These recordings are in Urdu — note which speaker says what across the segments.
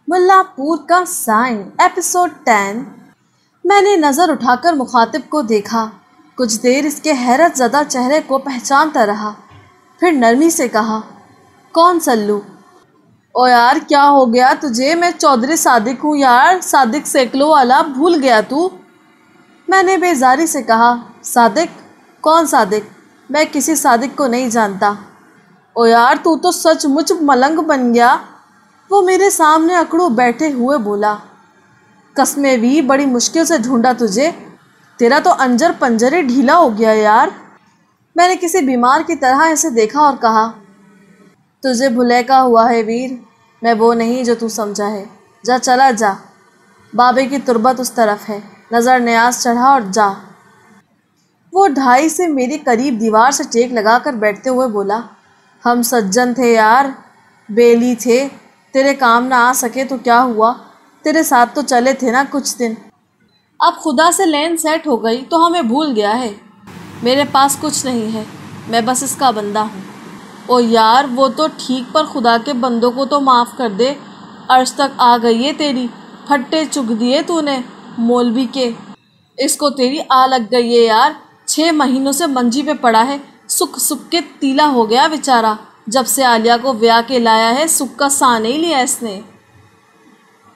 Speaker 1: ملا پور کا سائن ایپیسوڈ 10۔ میں نے نظر اٹھا کر مخاطب کو دیکھا، کچھ دیر اس کے حیرت زدہ چہرے کو پہچانتا رہا، پھر نرمی سے کہا، کون سلو؟ او یار کیا ہو گیا تجھے؟ میں چودھری صادق ہوں یار، صادق سیکلو والا، بھول گیا تو؟ میں نے بیزاری سے کہا، صادق؟ کون صادق؟ میں کسی صادق کو نہیں جانتا۔ او یار تو سچ مچ ملنگ بن گیا، وہ میرے سامنے اکڑو بیٹھے ہوئے بولا۔ قسمیں بھی بڑی مشکل سے ڈھونڈا تجھے، تیرا تو انجر پنجر ہی ڈھیلا ہو گیا یار۔ میں نے کسی بیمار کی طرح اسے دیکھا اور کہا، تجھے بھلیکا ہوا ہے ویر، میں وہ نہیں جو تو سمجھا ہے، جا چلا جا، بابے کی تربت اس طرف ہے، نظر نیاز چڑھا اور جا۔ وہ ڈھائی سے میری قریب دیوار سے ٹیک لگا کر بیٹھتے ہوئے بولا، ہم سجن تھے یار، بیلی تھے، تیرے کام نہ آ سکے تو کیا ہوا، تیرے ساتھ تو چلے تھے نا کچھ دن، اب خدا سے لین سیٹ ہو گئی تو ہمیں بھول گیا ہے۔ میرے پاس کچھ نہیں ہے، میں بس اس کا بندہ ہوں۔ او یار وہ تو ٹھیک، پر خدا کے بندوں کو تو معاف کر دے، عرش تک آ گئی ہے تیری، پھٹے چگ دیے تو نے مولوی کے، اس کو تیری آ لگ گئی ہے یار، 6 مہینوں سے منجی پہ پڑا ہے، سکھ سکھ کے تیلا ہو گیا بیچارہ، جب سے عالیہ کو ویا کے لایا ہے سکھ کا سا نہیں لیا اس نے۔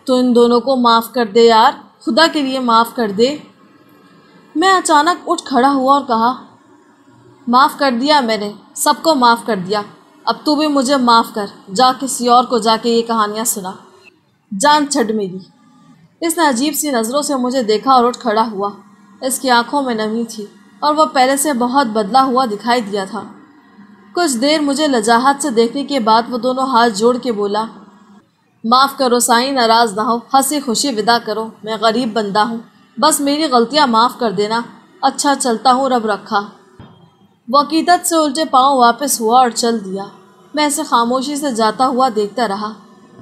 Speaker 1: تو ان دونوں کو معاف کر دے یار، خدا کے لیے معاف کر دے۔ میں اچانک اٹھ کھڑا ہوا اور کہا، معاف کر دیا میں نے، سب کو معاف کر دیا، اب تو بھی مجھے معاف کر، جا کسی اور کو جا کے یہ کہانیاں سنا، جان چھڈ میری۔ اس نے عجیب سی نظروں سے مجھے دیکھا اور اٹھ کھڑا ہوا، اس کی آنکھوں میں نمی تھی اور وہ پہلے سے بہت بدلا ہوا دکھائی دیا تھا۔ کچھ دیر مجھے لجاجت سے دیکھنے کے بعد وہ دونوں ہاتھ جوڑ کے بولا، معاف کرو سائیں، ناراض نہ ہو، ہنسی خوشی ودا کرو، میں غریب بندہ ہوں، بس میری غلطیاں معاف کر دینا، اچھا چلتا ہوں رب رکھا۔ وہ عقیدت سے الٹے پاؤں واپس ہوا اور چل دیا۔ میں اسے خاموشی سے جاتا ہوا دیکھتا رہا،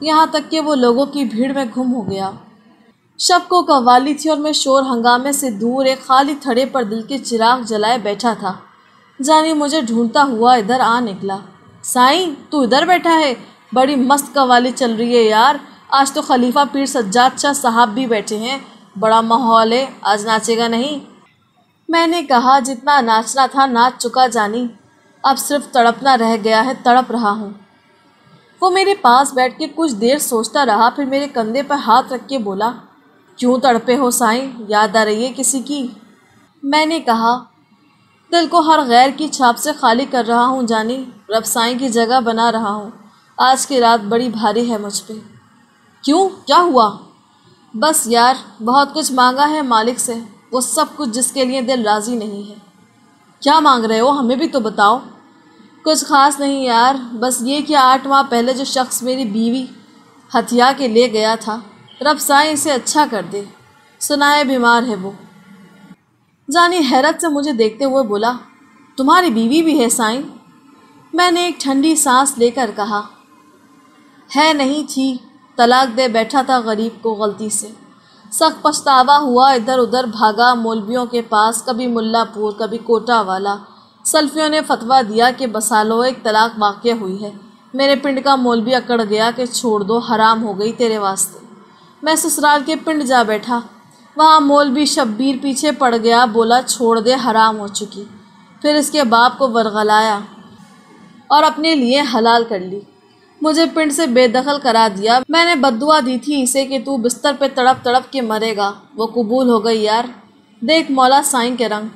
Speaker 1: یہاں تک کہ وہ لوگوں کی بھیڑ میں گم ہو گیا۔ شب کو قوالی تھی اور میں شور ہنگامے سے دور ایک خالی تھڑے پر دل کے چراغ جلائے بیٹھا تھا۔ جانی مجھے ڈھونڈتا ہوا ادھر آ نکلا، سائیں تو ادھر بیٹھا ہے، بڑی مست قوالی چل رہی ہے یار، آج تو خلیفہ پیر سجاد شاہ صاحب بھی بیٹھے ہیں، بڑا ماحول ہے، آج ناچے گا نہیں؟ میں نے کہا، جتنا ناچنا تھا ناچ چکا جانی، اب صرف تڑپنا رہ گیا ہے، تڑپ رہا ہوں۔ وہ میرے پاس بیٹھ کے کچھ دیر سوچتا رہا، پھر میرے کندھے پر ہاتھ رکھ کے بولا، کیوں تڑپے ہو سائیں، یاد آ رہی ہے کسی کی؟ میں نے کہا، دل کو ہر غیر کی چھاپ سے خالی کر رہا ہوں جانی، رب سائیں کی جگہ بنا رہا ہوں، آج کی رات بڑی بھاری ہے مجھ پہ۔ کیوں، کیا ہوا؟ بس یار بہت کچھ مانگا ہے مالک سے، وہ سب کچھ جس کے لیے دل راضی نہیں ہے۔ کیا مانگ رہے ہو، ہمیں بھی تو بتاؤ۔ کچھ خاص نہیں یار، بس یہ کہ 8 ماہ پہلے جو شخص میری بیوی ہتھیا کے لے گیا تھا، رب سائیں اسے اچھا کر دے، سنا ہے بیمار ہے وہ۔ جانی حیرت سے مجھے دیکھتے ہوئے بولا، تمہاری بیوی بھی ہے سائیں؟ میں نے ایک ٹھنڈی سانس لے کر کہا، ہے نہیں تھی، طلاق دے بیٹھا تھا غریب کو غلطی سے، سخت پچھتاوا ہوا، ادھر ادھر بھاگا مولویوں کے پاس، کبھی ملا پور کبھی کوٹا والا، سلفیوں نے فتویٰ دیا کہ بسالو ایک طلاق واقع ہوئی ہے، میرے پنڈ کا مولوی اکڑ گیا کہ چھوڑ دو، حرام ہو گئی تیرے واسطے۔ میں سسرال کے پنڈ جا بیٹھا، وہاں مولوی شبیر پیچھے پڑ گیا، بولا چھوڑ دے، حرام ہو چکی، پھر اس کے باپ کو ورغلایا اور اپنے لیے حلال کر لی، مجھے پنڈ سے بے دخل کرا دیا۔ میں نے بددعا دی تھی اسے کہ تو بستر پہ تڑپ تڑپ کے مرے گا، وہ قبول ہو گئی یار، دیکھ مولا سائیں کے رنگ،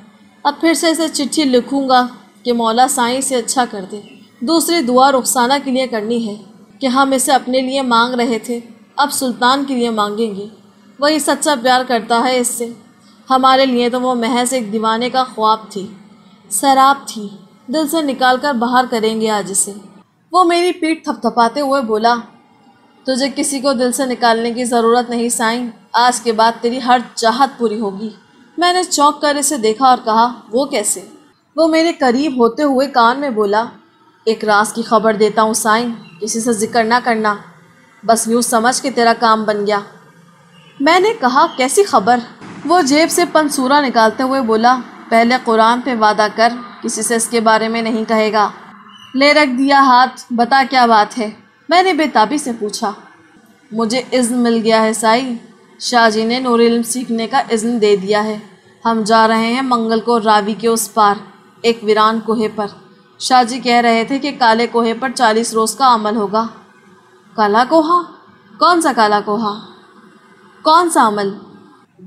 Speaker 1: اب پھر سے اسے چٹھی لکھوں گا کہ مولا سائیں سے اچھا کر دے۔ دوسری دعا رخسانہ کے لیے کرنی ہے کہ ہم اسے اپنے لیے مانگ رہے تھے، اب سلطان کے لیے مانگیں گے، وہی سچا پیار کرتا ہے اس سے، ہمارے لیے تو وہ محض ایک دیوانے کا خواب تھی، سراب تھی، دل سے نکال کر باہر کریں گے آج اسے۔ وہ میری پیٹھ تھپ تھپاتے ہوئے بولا، تجھے کسی کو دل سے نکالنے کی ضرورت نہیں سائیں، آج کے بعد تیری ہر چاہت پوری ہوگی۔ میں نے چونک کر اسے دیکھا اور کہا، وہ کیسے؟ وہ میرے قریب ہوتے ہوئے کان میں بولا، ایک راز کی خبر دیتا ہوں سائیں، کسی سے ذکر نہ کرنا، بس یوں سمجھ کہ تیرا کام بن گیا۔ میں نے کہا، کیسی خبر؟ وہ جیب سے پنسورا نکالتے ہوئے بولا، پہلے قرآن پہ وعدہ کر کسی سے اس کے بارے میں نہیں کہے گا۔ لے رکھ دیا ہاتھ، بتا کیا بات ہے؟ میں نے بے تابی سے پوچھا۔ مجھے اذن مل گیا ہے سائی، شاہ جی نے نور علم سیکھنے کا اذن دے دیا ہے۔ ہم جا رہے ہیں منگل کو راوی کے اس پار، ایک ویران کوہ پر۔ شاہ جی کہہ رہے تھے کہ کالے کوہ پر 40 روز کا عمل ہوگا۔ کالا کوہ؟ کون سا کالا کوہ؟ کون سا عمل؟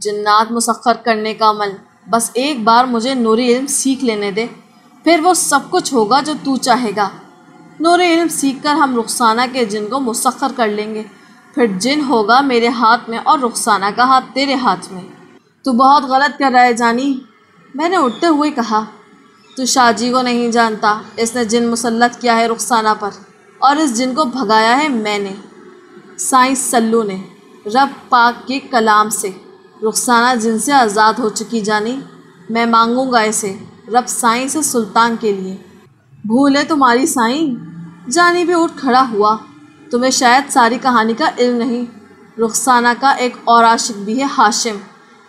Speaker 1: جنات مسخر کرنے کا عمل۔ بس ایک بار مجھے نوری علم سیکھ لینے دے، پھر وہ سب کچھ ہوگا جو تو چاہے گا۔ نوری علم سیکھ کر ہم رخسانہ کے جن کو مسخر کر لیں گے، پھر جن ہوگا میرے ہاتھ میں اور رخسانہ کا ہاتھ تیرے ہاتھ میں۔ تو بہت غلط کر رہا ہے جانی، میں نے اٹھتے ہوئے کہا۔ تو شاہ جی کو نہیں جانتا، اس نے جن مسلط کیا ہے رخسانہ پر، اور اس جن کو بھگایا ہے میں نے، سائنس سلو نے، رب پاک کے کلام سے۔ رخسانہ جن سے آزاد ہو چکی جانی، میں مانگوں گا اسے رب سائیں سے سلطان کے لیے۔ بھول ہے تمہاری سائیں؟ جانی بھی اٹھ کھڑا ہوا۔ تمہیں شاید ساری کہانی کا علم نہیں، رخسانہ کا ایک اور عاشق بھی ہے، ہاشم۔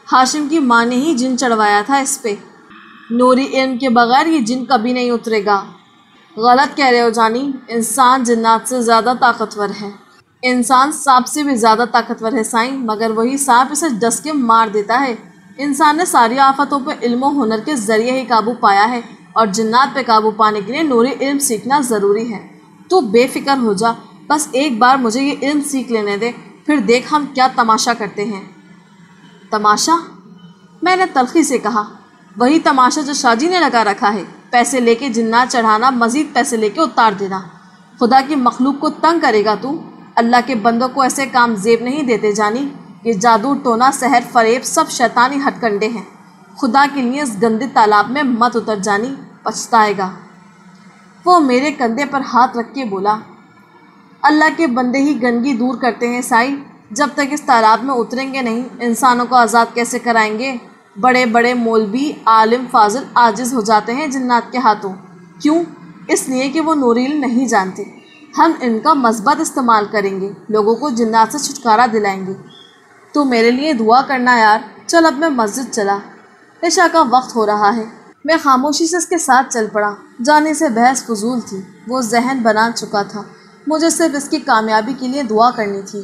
Speaker 1: ہاشم کی ماں نے ہی جن چڑھوایا تھا اس پہ۔ نوری علم کے بغیر یہ جن کبھی نہیں اترے گا۔ غلط کہہ رہے ہو جانی، انسان جنات سے زیادہ طاقتور ہے۔ انسان سانپ سے بھی زیادہ طاقتور ہے سائیں، مگر وہی سانپ اسے ڈس کے مار دیتا ہے۔ انسان نے ساری آفتوں پہ علم و ہنر کے ذریعے ہی قابو پایا ہے، اور جنات پہ قابو پانے کے لیے نوری علم سیکھنا ضروری ہے۔ تو بے فکر ہو جا، بس ایک بار مجھے یہ علم سیکھ لینے دے، پھر دیکھ ہم کیا تماشا کرتے ہیں۔ تماشا؟ میں نے تلخی سے کہا۔ وہی تماشا جو شاہ جی نے لگا رکھا ہے، پیسے لے کے جنات چڑھانا، مزید پیسے لے کے اتار دینا۔ خدا کی مخلوق کو تنگ کرے گا تو؟ اللہ کے بندوں کو ایسے کام زیب نہیں دیتے جانی۔ یہ جادو، ٹونا، سحر، فریب سب شیطانی ہتھ کنڈے ہیں۔ خدا کے لیے اس گندے تالاب میں مت اتر جانی، پچھتائے گا۔ وہ میرے کندھے پر ہاتھ رکھ کے بولا۔ اللہ کے بندے ہی گندگی دور کرتے ہیں سائی، جب تک اس تالاب میں اتریں گے نہیں، انسانوں کو آزاد کیسے کرائیں گے؟ بڑے بڑے مولوی، عالم، فاضل عاجز ہو جاتے ہیں جنات کے ہاتھوں۔ کیوں؟ اس لیے کہ وہ نوری علم نہیں جانتے۔ ہم ان کا مثبت استعمال کریں گے، لوگوں کو جنات سے چھٹکارا دلائیں گے۔ تو میرے لیے دعا کرنا یار۔ چل اب میں مسجد چلا، عشاء کا وقت ہو رہا ہے۔ میں خاموشی سے اس کے ساتھ چل پڑا۔ جانے سے بحث فضول تھی، وہ ذہن بنا چکا تھا، مجھے صرف اس کی کامیابی کے لیے دعا کرنی تھی۔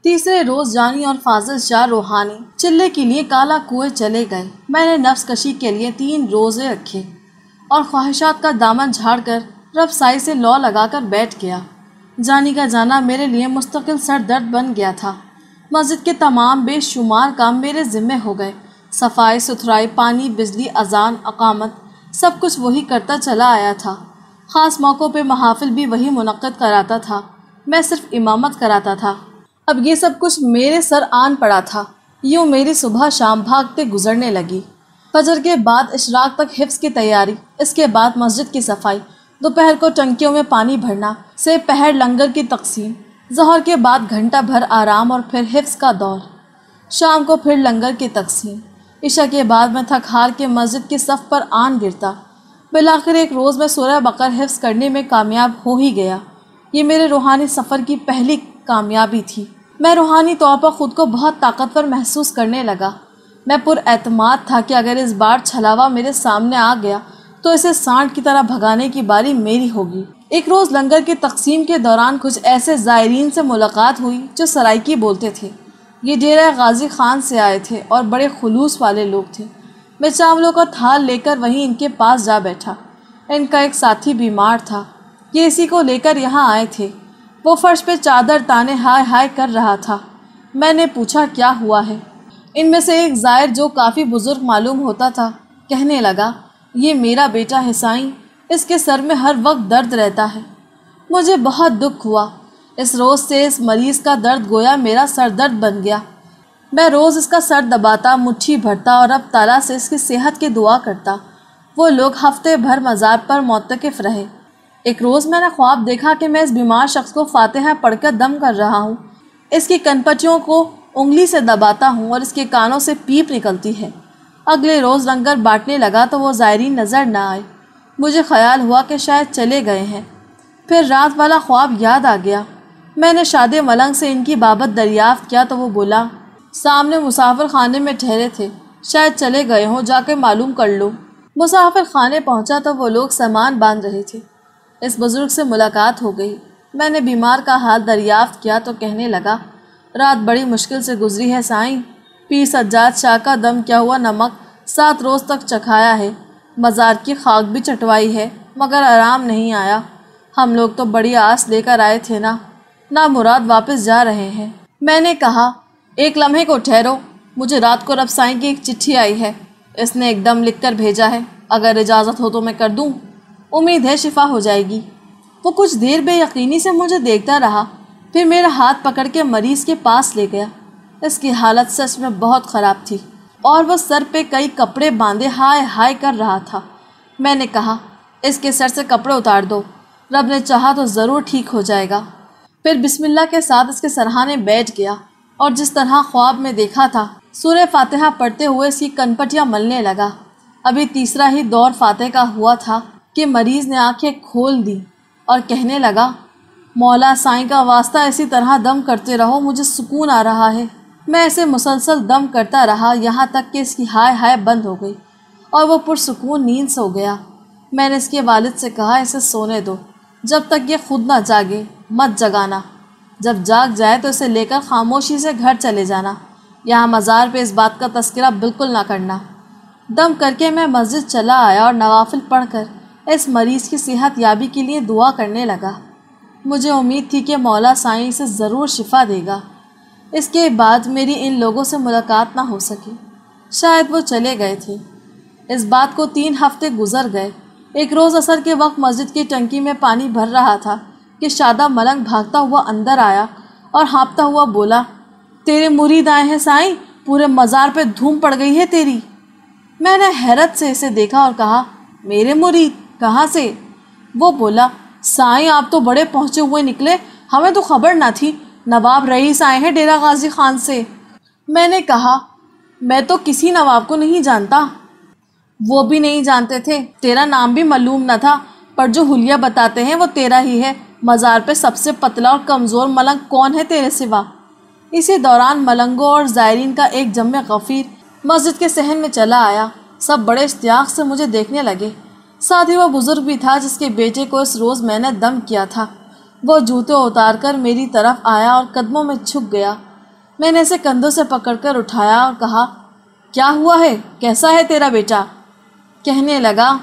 Speaker 1: تیسرے روز جانی اور فاضل شاہ روحانی چلے کے لیے کالا کنویں چلے گئے۔ میں نے نفس کشی کے لیے 3 روزے رکھے اور خواہشات کا دامن جھاڑ کر رب سائی سے لو لگا کر بیٹھ گیا۔ جانی کا جانا میرے لیے مستقل سر درد بن گیا تھا۔ مسجد کے تمام بے شمار کام میرے ذمے ہو گئے، صفائی ستھرائی، پانی، بجلی، اذان، اقامت، سب کچھ وہی کرتا چلا آیا تھا۔ خاص موقعوں پہ محافل بھی وہی منعقد کراتا تھا، میں صرف امامت کراتا تھا۔ اب یہ سب کچھ میرے سر آن پڑا تھا۔ یوں میری صبح شام بھاگتے گزرنے لگی۔ فجر کے بعد اشراق تک حفظ کی تیاری، اس کے بعد مسجد کی صفائی، دوپہر کو ٹنکیوں میں پانی بھرنا، سے پہر لنگر کی تقسیم، ظہر کے بعد گھنٹہ بھر آرام اور پھر حفظ کا دور، شام کو پھر لنگر کی تقسیم۔ عشاء کے بعد میں تھک ہار کے مسجد کی صف پر آن گرتا۔ بالآخر ایک روز میں سورہ بقرہ حفظ کرنے میں کامیاب ہو ہی گیا۔ یہ میرے روحانی سفر کی پہلی کامیابی تھی۔ میں روحانی طور پر خود کو بہت طاقتور محسوس کرنے لگا۔ میں پر اعتماد تھا کہ اگر اس بار چھلاوا میرے سامنے آ گیا تو اسے سانڈ کی طرح بھگانے کی باری میری ہوگی۔ ایک روز لنگر کی تقسیم کے دوران کچھ ایسے زائرین سے ملاقات ہوئی جو سرائکی بولتے تھے۔ یہ ڈیرہ غازی خان سے آئے تھے اور بڑے خلوص والے لوگ تھے۔ میں چاولوں کا تھال لے کر وہیں ان کے پاس جا بیٹھا۔ ان کا ایک ساتھی بیمار تھا، یہ اسی کو لے کر یہاں آئے تھے۔ وہ فرش پہ چادر تانے ہائے ہائے کر رہا تھا۔ میں نے پوچھا کیا ہوا ہے؟ ان میں سے ایک زائر جو کافی بزرگ معلوم ہوتا تھا کہنے لگا، یہ میرا بیٹا ہے سائیں، اس کے سر میں ہر وقت درد رہتا ہے۔ مجھے بہت دکھ ہوا۔ اس روز سے اس مریض کا درد گویا میرا سر درد بن گیا۔ میں روز اس کا سر دباتا، مٹھی بھرتا اور اب تعالیٰ سے اس کی صحت کی دعا کرتا۔ وہ لوگ ہفتے بھر مزار پر معتکف رہے۔ ایک روز میں نے خواب دیکھا کہ میں اس بیمار شخص کو فاتحہ پڑھ کر دم کر رہا ہوں، اس کی کنپٹیوں کو انگلی سے دباتا ہوں اور اس کے کانوں سے پیپ نکلتی ہے۔ اگلے روز لنگر بانٹنے لگا تو وہ زائرین نظر نہ آئے۔ مجھے خیال ہوا کہ شاید چلے گئے ہیں۔ پھر رات والا خواب یاد آ گیا۔ میں نے شاد ملنگ سے ان کی بابت دریافت کیا تو وہ بولا، سامنے مسافر خانے میں ٹھہرے تھے، شاید چلے گئے ہوں، جا کے معلوم کر لو۔ مسافر خانے پہنچا تو وہ لوگ سامان باندھ رہے تھے۔ اس بزرگ سے ملاقات ہو گئی۔ میں نے بیمار کا حال دریافت کیا تو کہنے لگا، رات بڑی مشکل سے گزری ہے سائیں۔ پیر سجاد شاہ کا دم کیا ہوا نمک 7 روز تک چکھایا ہے، مزار کی خاک بھی چٹوائی ہے، مگر آرام نہیں آیا۔ ہم لوگ تو بڑی آس لے کر آئے تھے نا مراد واپس جا رہے ہیں۔ میں نے کہا، ایک لمحے کو ٹھہرو، مجھے رات کو رب سائیں کی ایک چٹھی آئی ہے، اس نے ایک دم لکھ کر بھیجا ہے، اگر اجازت ہو تو میں کر دوں، امید ہے شفا ہو جائے گی۔ وہ کچھ دیر بے یقینی سے مجھے دیکھتا رہا، پھر میرا ہاتھ پکڑ کے مریض کے پاس لے گیا۔ اس کی حالت سچ میں بہت خراب تھی اور وہ سر پہ کئی کپڑے باندھے ہائے ہائے کر رہا تھا۔ میں نے کہا، اس کے سر سے کپڑے اتار دو، رب نے چاہا تو ضرور ٹھیک ہو جائے گا۔ پھر بسم اللہ کے ساتھ اس کے سرہانے بیٹھ گیا اور جس طرح خواب میں دیکھا تھا سورہ فاتحہ پڑھتے ہوئے اس کی کنپٹیاں ملنے لگا۔ ابھی تیسرا ہی دور فاتحہ کا ہوا تھا کہ مریض نے آنکھیں کھول دی اور کہنے لگا، مولا سائیں کا واسطہ اسی طرح دم کرتے رہو، مجھے سکون آ رہا ہے۔ میں اسے مسلسل دم کرتا رہا یہاں تک کہ اس کی ہائے ہائے بند ہو گئی اور وہ پرسکون نیند سو گیا۔ میں نے اس کے والد سے کہا، اسے سونے دو، جب تک یہ خود نہ جاگے مت جگانا، جب جاگ جائے تو اسے لے کر خاموشی سے گھر چلے جانا، یہاں مزار پہ اس بات کا تذکرہ بالکل نہ کرنا۔ دم کر کے میں مسجد چلا آیا اور نوافل پڑھ کر اس مریض کی صحت یابی کے لیے دعا کرنے لگا۔ مجھے امید تھی کہ مولا سائیں اسے ضرور شفا دے گا۔ اس کے بعد میری ان لوگوں سے ملاقات نہ ہو سکی، شاید وہ چلے گئے تھے۔ اس بات کو 3 ہفتے گزر گئے۔ ایک روز عصر کے وقت مسجد کی ٹنکی میں پانی بھر رہا تھا کہ شادہ ملنگ بھاگتا ہوا اندر آیا اور ہانپتا ہوا بولا، تیرے مرید آئے ہیں سائیں، پورے مزار پہ دھوم پڑ گئی ہے تیری۔ میں نے حیرت سے اسے دیکھا اور کہا، میرے مرید کہاں سے؟ وہ بولا، سائیں آپ تو بڑے پہنچے ہوئے نکلے، ہمیں تو خبر نہ تھی، نواب رئیس آئے ہیں ڈیرہ غازی خان سے۔ میں نے کہا، میں تو کسی نواب کو نہیں جانتا۔ وہ بھی نہیں جانتے تھے، تیرا نام بھی معلوم نہ تھا، پر جو حلیہ بتاتے ہیں وہ تیرا ہی ہے۔ مزار پہ سب سے پتلا اور کمزور ملنگ کون ہے تیرے سوا؟ اسی دوران ملنگوں اور زائرین کا ایک جمع غفیر مسجد کے صحن میں چلا آیا۔ سب بڑے اشتیاق سے مجھے دیکھنے لگے۔ ساتھ ہی وہ بزرگ بھی تھا جس کے بیٹے کو اس روز میں نے دم کیا تھا۔ وہ جوتے اتار کر میری طرف آیا اور قدموں میں جھک گیا۔ میں نے اسے کندھوں سے پکڑ کر اٹھایا اور کہا، کیا ہوا ہے؟ کیسا ہے تیرا بیٹا؟ کہنے لگا،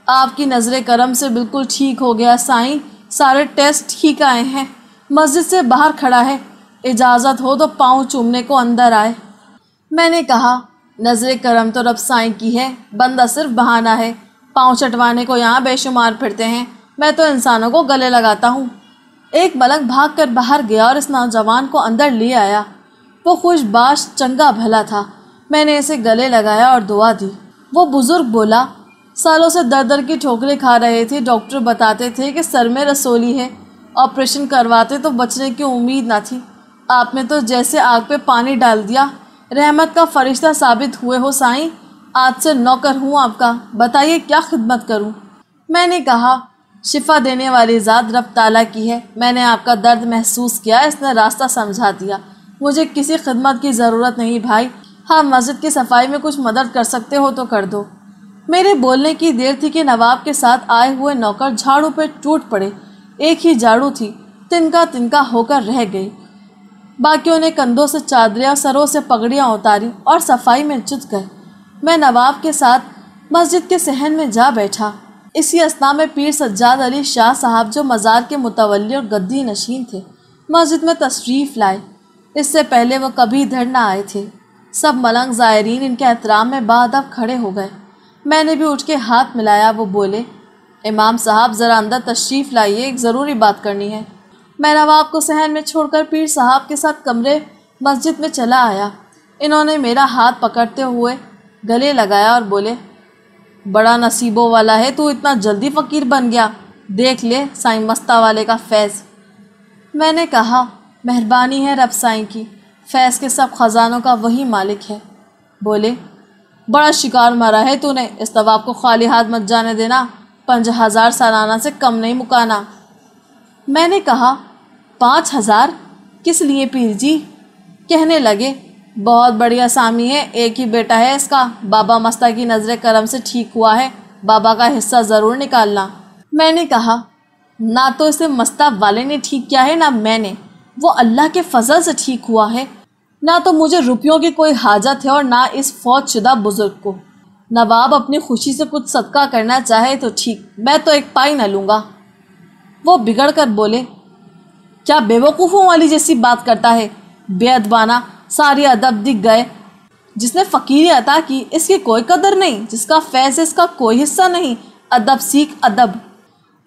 Speaker 1: آپ کی نظر کرم سے بالکل ٹھیک ہو گیا سائیں، سارے ٹیسٹ ٹھیک آئے ہیں، مسجد سے باہر کھڑا ہے، اجازت ہو تو پاؤں چومنے کو اندر آئے۔ میں نے کہا، نظر کرم تو رب سائیں کی ہے، بندہ صرف بہانہ ہے، پاؤں چٹوانے کو یہاں بے شمار پھرتے ہیں، میں تو انسانوں کو گلے لگاتا ہوں۔ ایک ملنگ بھاگ کر باہر گیا اور اس نوجوان کو اندر لے آیا۔ وہ خوش باش چنگا بھلا تھا۔ میں نے اسے گلے لگایا اور دعا دی۔ وہ بزرگ بولا، سالوں سے در در کی ٹھوکریں کھا رہے تھے، ڈاکٹر بتاتے تھے کہ سر میں رسولی ہے، آپریشن کرواتے تو بچنے کی امید نہ تھی، آپ نے تو جیسے آگ پہ پانی ڈال دیا، رحمت کا فرشتہ ثابت ہوئے ہو سائیں، آج سے نوکر ہوں آپ کا، بتائیے کیا خدمت کروں؟ میں نے کہا، شفا دینے والی ذات رب تعالیٰ کی ہے، میں نے آپ کا درد محسوس کیا، اس نے راستہ سمجھا دیا، مجھے کسی خدمت کی ضرورت نہیں بھائی، ہاں مسجد کی صفائی میں کچھ مدد کر سکتے ہو تو کر دو۔ میرے بولنے کی دیر تھی کہ نواب کے ساتھ آئے ہوئے نوکر جھاڑو پہ ٹوٹ پڑے، ایک ہی جھاڑو تھی، تنکا تنکا ہو کر رہ گئی۔ باقیوں نے کندھوں سے چادریں اور سروں سے پگڑیاں اتاری اور صفائی میں جت گئے۔ میں نواب کے ساتھ مسجد کے صحن میں جا بیٹھا۔ اسی اثنا میں پیر سجاد علی شاہ صاحب جو مزار کے متولی اور گدی نشین تھے، مسجد میں تشریف لائے۔ اس سے پہلے وہ کبھی ادھر نہ آئے تھے۔ سب ملنگ زائرین ان کے احترام میں باادب کھڑے ہو گئے۔ میں نے بھی اٹھ کے ہاتھ ملایا۔ وہ بولے، امام صاحب ذرا اندر تشریف لائیے، ایک ضروری بات کرنی ہے۔ میں نواب کو صحن میں چھوڑ کر پیر صاحب کے ساتھ کمرے مسجد میں چلا آیا۔ انہوں نے میرا ہاتھ پکڑتے ہوئے گلے لگایا اور بولے، بڑا نصیبوں والا ہے تو، اتنا جلدی فقیر بن گیا، دیکھ لے سائیں مستہ والے کا فیض۔ میں نے کہا، مہربانی ہے رب سائیں کی، فیض کے سب خزانوں کا وہی مالک ہے۔ بولے، بڑا شکار مارا ہے تو نے، اس طواب کو خالی ہاتھ مت جانے دینا، 5000 سالانہ سے کم نہیں مکانا۔ میں نے کہا، 5000 کس لیے پیر جی؟ کہنے لگے، بہت بڑی اسامی ہے، ایک ہی بیٹا ہے اس کا، بابا مستہ کی نظر کرم سے ٹھیک ہوا ہے، بابا کا حصہ ضرور نکالنا۔ میں نے کہا، نہ تو اسے مستہ والے نے ٹھیک کیا ہے نہ میں نے، وہ اللہ کے فضل سے ٹھیک ہوا ہے۔ نہ تو مجھے روپیوں کی کوئی حاجت ہے اور نہ اس فوت شدہ بزرگ کو۔ نواب اپنی خوشی سے کچھ صدقہ کرنا چاہے تو ٹھیک، میں تو ایک پائی نہ لوں گا۔ وہ بگڑ کر بولے، کیا بے وقوفوں والی جیسی بات کرتا ہے؟ بے ادبانہ، ساری ادب دکھ گئے۔ جس نے فقیری عطا کی اس کی کوئی قدر نہیں، جس کا فیض ہے اس کا کوئی حصہ نہیں۔ ادب سیکھ ادب۔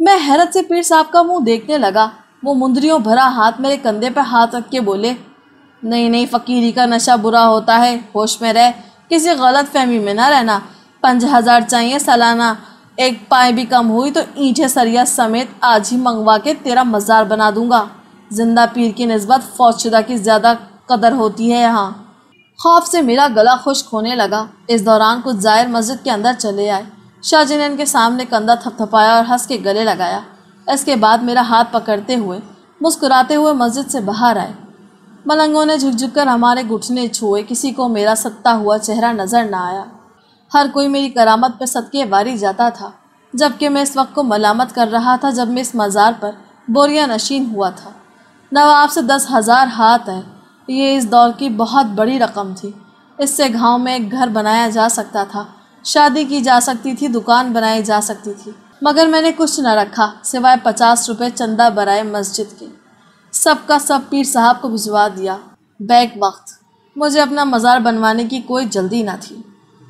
Speaker 1: میں حیرت سے پیر صاحب کا منہ دیکھنے لگا۔ وہ مندریوں بھرا ہاتھ میرے کندھے پہ ہاتھ رکھ کے بولے، نہیں فقیری کا نشہ برا ہوتا ہے، ہوش میں رہ، کسی غلط فہمی میں نہ رہنا۔ 5,000 چاہیے سالانہ، ایک پائے بھی کم ہوئی تو اینٹیں سریا سمیت آج ہی منگوا کے تیرا مزار بنا دوں گا۔ زندہ پیر کی نسبت فوت شدہ کی زیادہ قدر ہوتی ہے یہاں۔ خوف سے میرا گلا خشک ہونے لگا۔ اس دوران کچھ زائر مسجد کے اندر چلے آئے۔ شاہ جی نے ان کے سامنے کندھا تھپتھپایا اور ہنس کے گلے لگایا۔ اس کے بعد میرا ہاتھ پکڑتے ہوئے مسکراتے ہوئے مسجد سے باہر آئے۔ ملنگوں نے جھک جھک کر ہمارے گھٹنے چھوئے، کسی کو میرا ستا ہوا چہرہ نظر نہ آیا۔ ہر کوئی میری کرامت پہ صدقے واری جاتا تھا، جبکہ میں اس وقت کو ملامت کر رہا تھا جب میں اس مزار پر بوریا نشین ہوا تھا۔ نواب سے 10,000 ہاتھ ہے، یہ اس دور کی بہت بڑی رقم تھی۔ اس سے گاؤں میں ایک گھر بنایا جا سکتا تھا، شادی کی جا سکتی تھی، دکان بنائی جا سکتی تھی، مگر میں نے کچھ نہ رکھا سوائے 50 روپے چندہ برائے مسجد کے۔ سب کا سب پیر صاحب کو بھجوا دیا بیک وقت۔ مجھے اپنا مزار بنوانے کی کوئی جلدی نہ تھی۔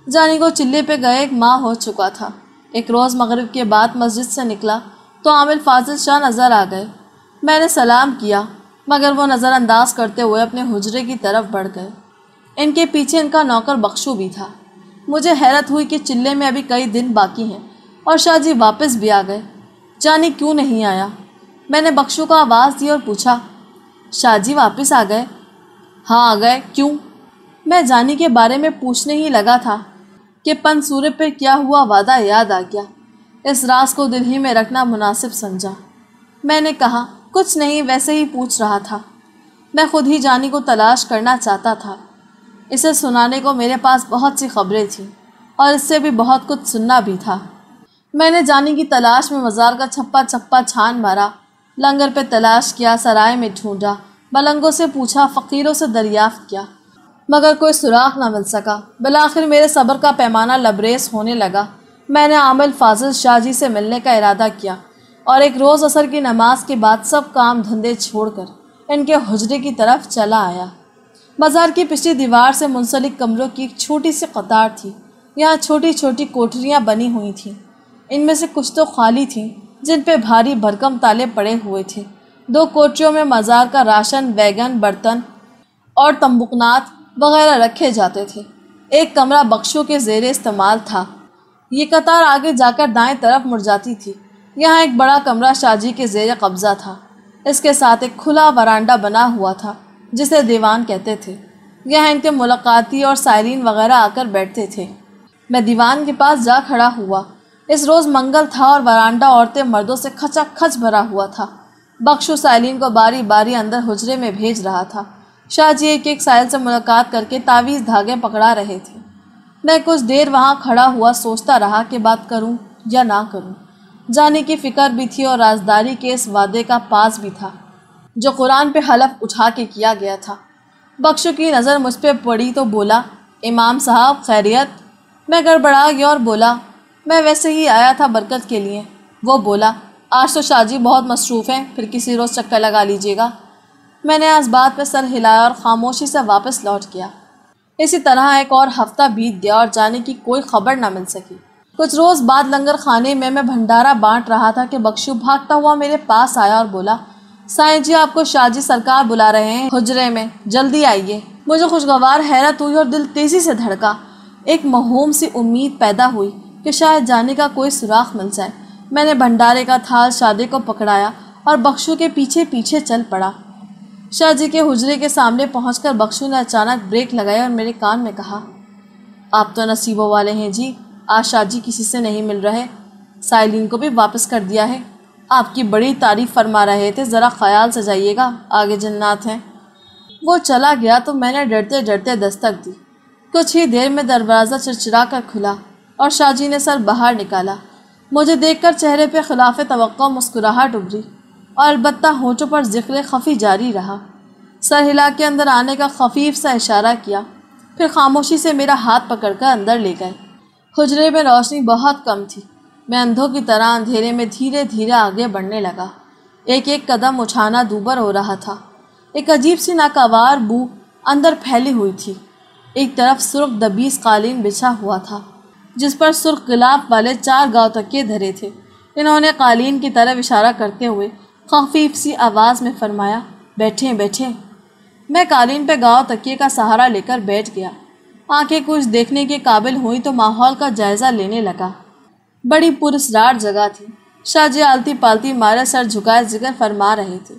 Speaker 1: جانی کو چلے پہ گئے 1 ماہ ہو چکا تھا۔ ایک روز مغرب کے بعد مسجد سے نکلا تو عامل فاضل شاہ نظر آ گئے۔ میں نے سلام کیا مگر وہ نظر انداز کرتے ہوئے اپنے حجرے کی طرف بڑھ گئے۔ ان کے پیچھے ان کا نوکر بخشو بھی تھا۔ مجھے حیرت ہوئی کہ چلے میں ابھی کئی دن باقی ہیں اور شاہ جی واپس بھی آ گئے۔ جانی کیوں نہیں آیا؟ میں نے بخشو کو آواز دی اور پوچھا، شاہ جی واپس آ گئے؟ ہاں آ گئے، کیوں؟ میں جانی کے بارے میں پوچھنے ہی لگا تھا کہ پنسورے پر کیا ہوا وعدہ یاد آ گیا۔ اس راز کو دل ہی میں رکھنا مناسب سمجھا۔ میں نے کہا، کچھ نہیں، ویسے ہی پوچھ رہا تھا۔ میں خود ہی جانی کو تلاش کرنا چاہتا تھا۔ اسے سنانے کو میرے پاس بہت سی خبریں تھیں اور اس سے بھی بہت کچھ سننا بھی تھا۔ میں نے جانی کی تلاش میں مزار کا چھپا چھپا چھان مارا، لنگر پہ تلاش کیا، سرائے میں ڈھونڈا، ملنگوں سے پوچھا، فقیروں سے دریافت کیا، مگر کوئی سراغ نہ مل سکا۔ بالآخر میرے صبر کا پیمانہ لبریز ہونے لگا۔ میں نے عامل فاضل شاہ جی سے ملنے کا ارادہ کیا اور ایک روز عصر کی نماز کے بعد سب کام دھندے چھوڑ کر ان کے حجرے کی طرف چلا آیا۔ مزار کی پچھلی دیوار سے منسلک کمروں کی ایک چھوٹی سی قطار تھی۔ یہاں چھوٹی چھوٹی کوٹریاں بنی ہوئی تھیں۔ ان میں سے کچھ تو خالی تھیں جن پہ بھاری بھرکم تالے پڑے ہوئے تھے۔ 2 کوٹریوں میں مزار کا راشن، ویگن، برتن اور تمبکنات وغیرہ رکھے جاتے تھے۔ ایک کمرہ بخشوں کے زیر استعمال تھا۔ یہ قطار آگے جا کر دائیں طرف مڑ جاتی تھی۔ یہاں ایک بڑا کمرہ شاہ جی کے زیر قبضہ تھا۔ اس کے ساتھ ایک کھلا ورانڈا بنا ہوا تھا جسے دیوان کہتے تھے۔ یہاں ان کے ملاقاتی اور سائرین وغیرہ آ کر بیٹھتے تھے۔ میں دیوان کے پاس جا کھڑا ہوا۔ اس روز منگل تھا اور ورانڈا عورتیں مردوں سے کھچا کھچ بھرا ہوا تھا۔ بخشو سائلین کو باری باری اندر حجرے میں بھیج رہا تھا۔ شاہ جی ایک ایک سائل سے ملاقات کر کے تعویذ دھاگے پکڑا رہے تھے۔ میں کچھ دیر وہاں کھڑا ہوا سوچتا رہا کہ بات کروں یا نہ کروں۔ جانے کی فکر بھی تھی اور رازداری کے اس وعدے کا پاس بھی تھا جو قرآن پہ حلف اٹھا کے کیا گیا تھا۔ بخشو کی نظر مجھ پہ پڑی تو بولا، امام صاحب خیریت؟ میں گڑبڑا گیا اور بولا، میں ویسے ہی آیا تھا برکت کے لیے۔ وہ بولا، آج تو شاہ جی بہت مصروف ہیں، پھر کسی روز چکر لگا لیجیے گا۔ میں نے اس بات پہ سر ہلایا اور خاموشی سے واپس لوٹ گیا۔ اسی طرح ایک اور ہفتہ بیت گیا اور جانے کی کوئی خبر نہ مل سکی۔ کچھ روز بعد لنگر خانے میں بھنڈارا بانٹ رہا تھا کہ بخشو بھاگتا ہوا میرے پاس آیا اور بولا، سائیں جی آپ کو شاہ جی سرکار بلا رہے ہیں حجرے میں، جلدی آئیے۔ مجھے خوشگوار حیرت ہوئی اور دل تیزی سے دھڑکا۔ ایک موہوم سی امید پیدا ہوئی کہ شاید جانے کا کوئی سراغ مل جائے۔ میں نے بھنڈارے کا تھال شادی کو پکڑایا اور بخشو کے پیچھے پیچھے چل پڑا۔ شاہ جی کے حجرے کے سامنے پہنچ کر بخشو نے اچانک بریک لگایا اور میرے کان میں کہا، آپ تو نصیبوں والے ہیں جی، آج شاہ جی کسی سے نہیں مل رہے، سائلین کو بھی واپس کر دیا ہے۔ آپ کی بڑی تعریف فرما رہے تھے، ذرا خیال سے جائیے گا، آگے جنات ہیں۔ وہ چلا گیا تو میں نے ڈرتے ڈرتے دستک دی۔ کچھ ہی دیر میں دروازہ چرچرا کر کھلا اور شاہ جی نے سر باہر نکالا۔ مجھے دیکھ کر چہرے پہ خلاف توقع مسکراہٹ ابھری اور البتہ ہونٹوں پر ذکر خفی جاری رہا۔ سر ہلا کے اندر آنے کا خفیف سا اشارہ کیا، پھر خاموشی سے میرا ہاتھ پکڑ کر اندر لے گئے۔ حجرے میں روشنی بہت کم تھی۔ میں اندھوں کی طرح اندھیرے میں دھیرے دھیرے آگے بڑھنے لگا۔ ایک ایک قدم اٹھانا دوبر ہو رہا تھا۔ ایک عجیب سی ناگوار بو اندر پھیلی ہوئی تھی۔ ایک طرف سرخ دبیس قالین بچھا ہوا تھا جس پر سرخ گلاب والے 4 گاؤ تکیے دھرے تھے۔ انہوں نے قالین کی طرف اشارہ کرتے ہوئے خفیف سی آواز میں فرمایا، بیٹھیں بیٹھیں۔ میں قالین پہ گاؤ تکیے کا سہارا لے کر بیٹھ گیا۔ آنکھیں کچھ دیکھنے کے قابل ہوئی تو ماحول کا جائزہ لینے لگا۔ بڑی پراسرار جگہ تھی۔ شاہ جی آلتی پالتی مارے سر جھکائے ذکر فرما رہے تھے۔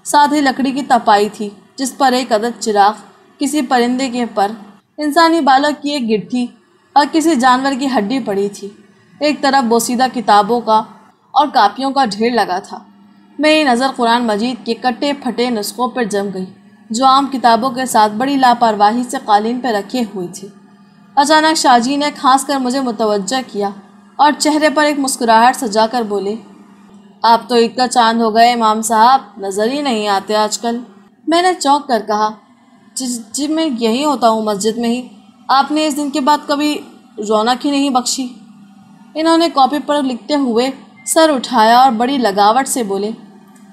Speaker 1: ساتھ ہی لکڑی کی تپائی تھی جس پر ایک عدد چراغ، کسی پرندے کے پر، انسانی بالوں کی ایک گٹھی اور کسی جانور کی ہڈی پڑی تھی۔ ایک طرف بوسیدہ کتابوں کا اور کاپیوں کا ڈھیر لگا تھا۔ میری نظر قرآن مجید کے کٹے پھٹے نسخوں پر جم گئی جو عام کتابوں کے ساتھ بڑی لاپرواہی سے قالین پہ رکھے ہوئی تھی۔ اچانک شاہ جی نے کھانس کر مجھے متوجہ کیا اور چہرے پر ایک مسکراہٹ سجا کر بولے، آپ تو عید کا چاند ہو گئے امام صاحب، نظر ہی نہیں آتے آج کل۔ میں نے چونک کر کہا، جی میں یہی ہوتا ہوں مسجد میں ہی، آپ نے اس دن کے بعد کبھی رونق ہی نہیں بخشی۔ انہوں نے کاپی پر لکھتے ہوئے سر اٹھایا اور بڑی لگاوٹ سے بولے،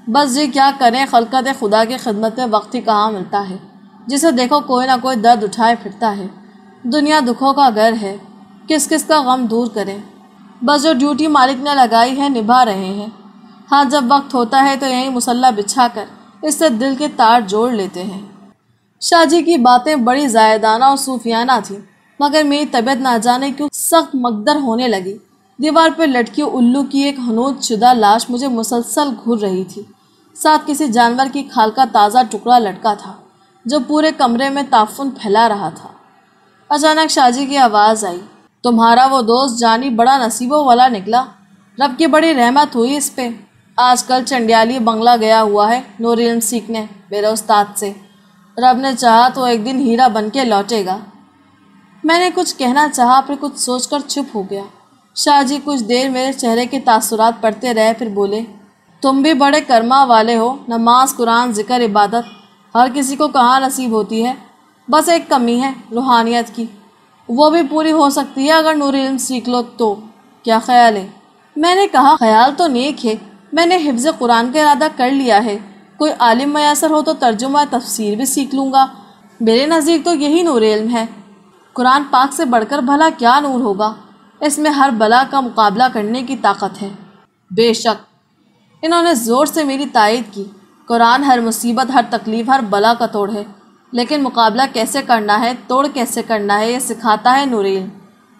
Speaker 1: بس جی کیا کریں، خلقت خدا کی خدمت میں وقت ہی کہاں ملتا ہے۔ جسے دیکھو کوئی نہ کوئی درد اٹھائے پھرتا ہے۔ دنیا دکھوں کا گھر ہے، کس کس کا غم دور کریں۔ بس جو ڈیوٹی مالک نے لگائی ہے نبھا رہے ہیں۔ ہاں جب وقت ہوتا ہے تو یہیں مصلح بچھا کر اس سے دل کے تار جوڑ لیتے ہیں۔ شاہ جی کی باتیں بڑی زائدانہ اور صوفیانہ تھیں، مگر میری طبیعت نہ جانے کیوں سخت مکدر ہونے لگی۔ دیوار پہ لٹکی الو کی ایک حنوط شدہ لاش مجھے مسلسل گھور رہی تھی۔ ساتھ کسی جانور کی کھال کا تازہ ٹکڑا لٹکا تھا جو پورے کمرے میں تعفن پھیلا رہا تھا۔ اچانک شاہ جی کی آواز آئی، تمہارا وہ دوست جانی بڑا نصیبوں والا نکلا، رب کی بڑی رحمت ہوئی اس پہ۔ آج کل چنڈیالی بنگلہ گیا ہوا ہے نور علم سیکھنے میرے استاد سے۔ رب نے چاہا تو ایک دن ہیرا بن کے لوٹے گا۔ میں نے کچھ کہنا چاہا پھر کچھ سوچ کر چپ ہو گیا۔ شاہ جی کچھ دیر میرے چہرے کے تاثرات پڑھتے رہے، پھر بولے، تم بھی بڑے کرما والے ہو، نماز، قرآن، ذکر، عبادت ہر کسی کو کہاں نصیب ہوتی ہے۔ بس ایک کمی ہے روحانیت کی، وہ بھی پوری ہو سکتی ہے اگر نور علم سیکھ لو تو۔ کیا خیال ہے؟ میں نے کہا، خیال تو نیک ہے، میں نے حفظ قرآن کا ارادہ کر لیا ہے، کوئی عالم میسر ہو تو ترجمہ تفسیر بھی سیکھ لوں گا۔ میرے نزدیک تو یہی نور علم ہے۔ قرآن پاک سے بڑھ کر بھلا کیا نور ہوگا؟ اس میں ہر بلا کا مقابلہ کرنے کی طاقت ہے۔ بے شک، انہوں نے زور سے میری تائید کی۔ قرآن ہر مصیبت، ہر تکلیف، ہر بلا کا توڑ ہے، لیکن مقابلہ کیسے کرنا ہے، توڑ کیسے کرنا ہے، یہ سکھاتا ہے نور علم۔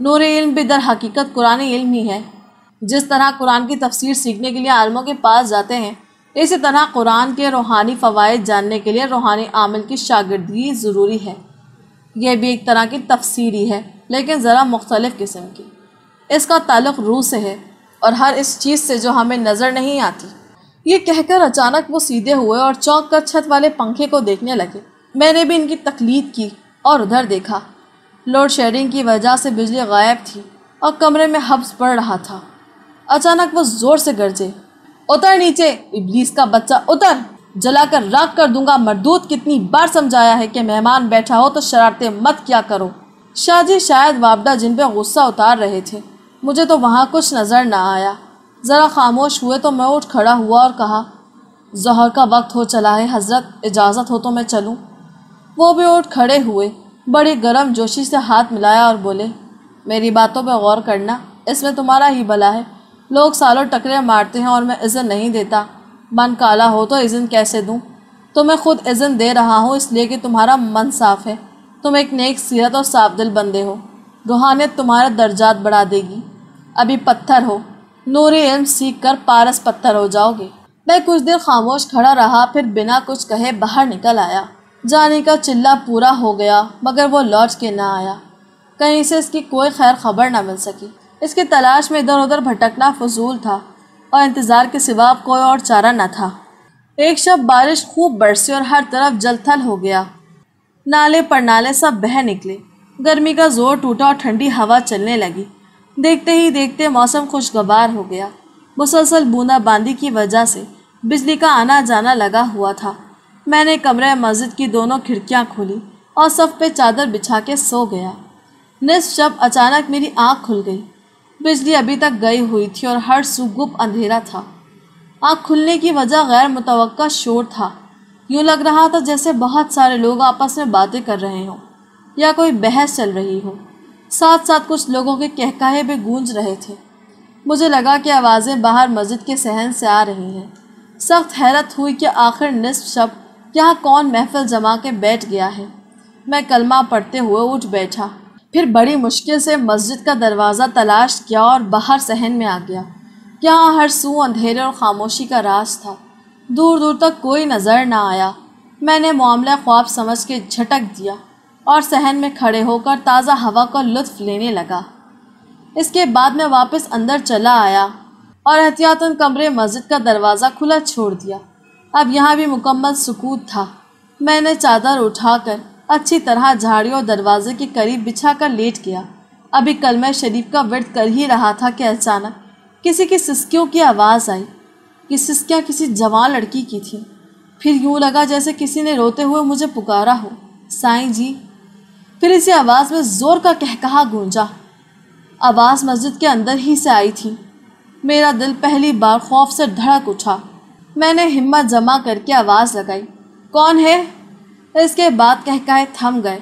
Speaker 1: نور علم بھی در حقیقت قرآن علم ہی ہے۔ جس طرح قرآن کی تفسیر سیکھنے کے لیے عالموں کے پاس جاتے ہیں، اسی طرح قرآن کے روحانی فوائد جاننے کے لیے روحانی عامل کی شاگردگی ضروری ہے۔ یہ بھی ایک طرح کی تفسیر ہی ہے، لیکن ذرا مختلف قسم کی۔ اس کا تعلق روح سے ہے اور ہر اس چیز سے جو ہمیں نظر نہیں آتی۔ یہ کہہ کر اچانک وہ سیدھے ہوئے اور چونک کر چھت والے پنکھے کو دیکھنے لگے۔ میں نے بھی ان کی تقلید کی اور ادھر دیکھا۔ لوڈ شیڈنگ کی وجہ سے بجلی غائب تھی اور کمرے میں حبس پڑ رہا تھا۔ اچانک وہ زور سے گرجے، اتر نیچے ابلیس کا بچہ اتر، جلا کر راکھ کر دوں گا مردود، کتنی بار سمجھایا ہے کہ مہمان بیٹھا ہو تو شرارتیں مت کیا کرو۔ شاہ جی شاید وابڈہ جن پہ غصہ اتار رہے تھے، مجھے تو وہاں کچھ نظر نہ آیا۔ ذرا خاموش ہوئے تو میں اٹھ کھڑا ہوا اور کہا، ظہر کا وقت ہو چلا ہے حضرت، اجازت ہو تو میں چلوں؟ وہ بھی اٹھ کھڑے ہوئے، بڑی گرم جوشی سے ہاتھ ملایا اور بولے، میری باتوں پہ غور کرنا، اس میں تمہارا ہی بھلا ہے۔ لوگ سالوں ٹکرے مارتے ہیں اور میں اذن نہیں دیتا۔ من کالا ہو تو اذن کیسے دوں؟ تو میں خود اذن دے رہا ہوں اس لیے کہ تمہارا من صاف ہے، تم ایک نیک سیرت اور صاف دل بندے ہو، روحانیت تمہارے درجات بڑھا دے گی۔ ابھی پتھر ہو، نور علم سیکھ کر پارس پتھر ہو جاؤ گے۔ میں کچھ دیر خاموش کھڑا رہا، پھر بنا کچھ کہے باہر نکل آیا۔ جانے کا چلہ پورا ہو گیا مگر وہ لوٹ کے نہ آیا۔ کہیں سے اس کی کوئی خیر خبر نہ مل سکی۔ اس کی تلاش میں ادھر ادھر بھٹکنا فضول تھا اور انتظار کے سوا کوئی اور چارہ نہ تھا۔ ایک شب بارش خوب برسی اور ہر طرف جل تھل ہو گیا۔ نالے پر نالے سب بہہ نکلے۔ گرمی کا زور ٹوٹا اور ٹھنڈی ہوا چلنے لگی۔ دیکھتے ہی دیکھتے موسم خوشگوار ہو گیا۔ مسلسل بوندا باندی کی وجہ سے بجلی کا آنا جانا لگا ہوا تھا۔ میں نے کمرہ مسجد کی دونوں کھڑکیاں کھولی اور صف پہ چادر بچھا کے سو گیا۔ نصف شب اچانک میری آنکھ کھل گئی۔ بجلی ابھی تک گئی ہوئی تھی اور ہر سو گپ اندھیرا تھا۔ آنکھ کھلنے کی وجہ غیر متوقع شور تھا۔ یوں لگ رہا تھا جیسے بہت سارے لوگ آپس میں باتیں کر رہے ہوں یا کوئی بحث چل رہی ہو۔ ساتھ ساتھ کچھ لوگوں کے کہکہے بھی گونج رہے تھے۔ مجھے لگا کہ آوازیں باہر مسجد کے صحن سے آ رہی ہیں۔ سخت حیرت ہوئی کہ آخر نصف شب یہاں کون محفل جما کے بیٹھ گیا ہے۔ میں کلمہ پڑھتے ہوئے اٹھ بیٹھا، پھر بڑی مشکل سے مسجد کا دروازہ تلاش کیا اور باہر صحن میں آ گیا۔ یہاں ہر سو اندھیرے اور خاموشی کا راز تھا۔ دور دور تک کوئی نظر نہ آیا۔ میں نے معاملہ خواب سمجھ کے جھٹک دیا اور صحن میں کھڑے ہو کر تازہ ہوا کا لطف لینے لگا۔ اس کے بعد میں واپس اندر چلا آیا اور احتیاطاً کمرے مسجد کا دروازہ کھلا چھوڑ دیا۔ اب یہاں بھی مکمل سکوت تھا۔ میں نے چادر اٹھا کر اچھی طرح جھاڑی اور دروازے کے قریب بچھا کر لیٹ گیا۔ ابھی کلمہ شریف کا ورد کر ہی رہا تھا کہ اچانک کسی کی سسکیوں کی آواز آئی۔ یہ سسکیاں کسی جوان لڑکی کی تھیں۔ پھر یوں لگا جیسے کسی نے روتے ہوئے مجھے پکارا ہو، سائیں جی۔ پھر اسی آواز میں زور کا کہکہا گونجا۔ آواز مسجد کے اندر ہی سے آئی تھی۔ میرا دل پہلی بار خوف سے دھڑک اٹھا۔ میں نے ہمت جمع کر کے آواز لگائی، کون ہے؟ اس کے بعد کہکہے تھم گئے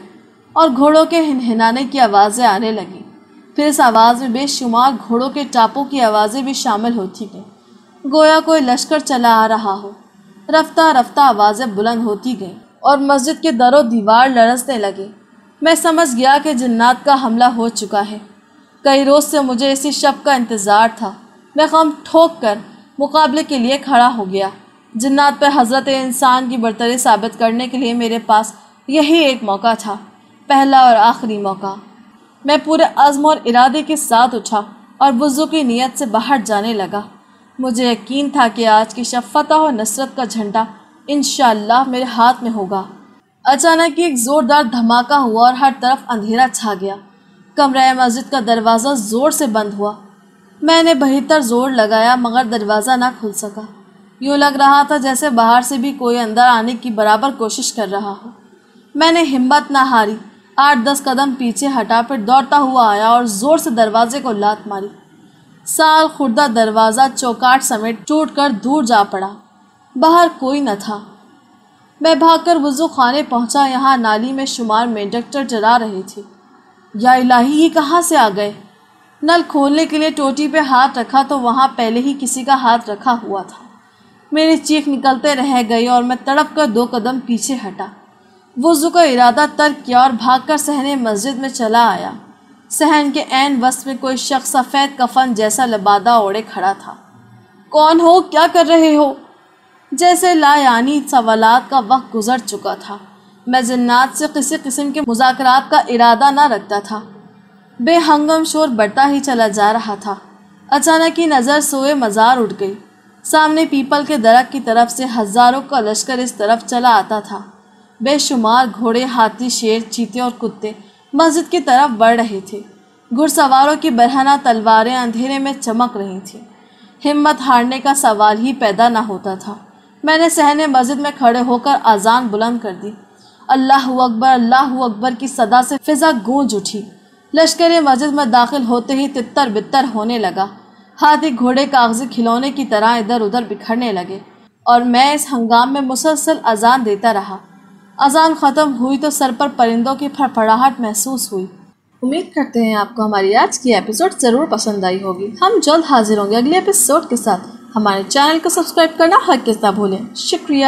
Speaker 1: اور گھوڑوں کے ہنہنانے کی آوازیں آنے لگیں۔ پھر اس آواز میں بے شمار گھوڑوں کے ٹاپوں کی آوازیں بھی شامل ہوتی گئیں، گویا کوئی لشکر چلا آ رہا ہو۔ رفتہ رفتہ آوازیں بلند ہوتی گئیں اور مسجد کے در و دیوار لرزنے لگے۔ میں سمجھ گیا کہ جنات کا حملہ ہو چکا ہے۔ کئی روز سے مجھے اسی شب کا انتظار تھا۔ میں خم ٹھوک کر مقابلے کے لیے کھڑا ہو گیا۔ جنات پہ حضرت انسان کی برتری ثابت کرنے کے لیے میرے پاس یہی ایک موقع تھا، پہلا اور آخری موقع۔ میں پورے عزم اور ارادے کے ساتھ اٹھا اور وضو کی نیت سے باہر جانے لگا۔ مجھے یقین تھا کہ آج کی شب فتح و نصرت کا جھنڈا انشاءاللہ میرے ہاتھ میں ہوگا۔ اچانک ایک زوردار دھماکہ ہوا اور ہر طرف اندھیرا چھا گیا۔ کمرہ مسجد کا دروازہ زور سے بند ہوا۔ میں نے بہتر زور لگایا مگر دروازہ نہ کھل سکا۔ یوں لگ رہا تھا جیسے باہر سے بھی کوئی اندر آنے کی برابر کوشش کر رہا ہو۔ میں نے ہمت نہ ہاری، 8-10 قدم پیچھے ہٹا، پھر دوڑتا ہوا آیا اور زور سے دروازے کو لات ماری۔ سال خوردہ دروازہ چوکاٹ سمیت ٹوٹ کر دور جا پڑا۔ باہر کوئی نہ تھا۔ میں بھاگ کر وضو خانے پہنچا۔ یہاں نالی میں شمار مینڈکٹر جلا رہے تھے۔ یا الہی، یہ کہاں سے آ گئے؟ نل کھولنے کے لیے ٹوٹی پہ ہاتھ رکھا تو وہاں پہلے ہی کسی کا ہاتھ رکھا ہوا تھا۔ میری چیخ نکلتے رہ گئی اور میں تڑپ کر 2 قدم پیچھے ہٹا۔ وضو کا ارادہ ترک کیا اور بھاگ کر صحن مسجد میں چلا آیا۔ صحن کے عین وسط میں کوئی شخص سفید کفن جیسا لبادہ اوڑھے کھڑا تھا۔ کون ہو؟ کیا کر رہے ہو؟ جیسے لا یعنی سوالات کا وقت گزر چکا تھا۔ میں جنات سے کسی قسم کے مذاکرات کا ارادہ نہ رکھتا تھا۔ بے ہنگم شور بڑھتا ہی چلا جا رہا تھا۔ اچانک ہی نظر سوئے مزار اٹھ گئی۔ سامنے پیپل کے درخت کی طرف سے ہزاروں کا لشکر اس طرف چلا آتا تھا۔ بے شمار گھوڑے، ہاتھی، شیر، چیتے اور کتے مسجد کی طرف بڑھ رہے تھے۔ گھڑ سواروں کی برہنہ تلواریں اندھیرے میں چمک رہی تھیں۔ ہمت ہارنے کا سوال ہی پیدا نہ ہوتا تھا۔ میں نے صحن مسجد میں کھڑے ہو کر اذان بلند کر دی۔ اللہ اکبر کی صدا سے فضا گونج اٹھی۔ لشکر مسجد میں داخل ہوتے ہی تتر بتر ہونے لگا۔ ہاتھی گھوڑے کاغذی کھلونے کی طرح ادھر ادھر بکھرنے لگے اور میں اس ہنگام میں مسلسل اذان دیتا رہا۔ اذان ختم ہوئی تو سر پر پرندوں کی پھڑپڑاہٹ محسوس ہوئی۔ امید کرتے ہیں آپ کو ہماری آج کی ایپیسوڈ ضرور پسند آئی ہوگی۔ ہم جلد حاضر ہوں گے اگلے ایپیسوڈ کے ساتھ۔ ہمارے چینل کو سبسکرائب کرنا ہرگز نہ بھولیں۔ شکریہ۔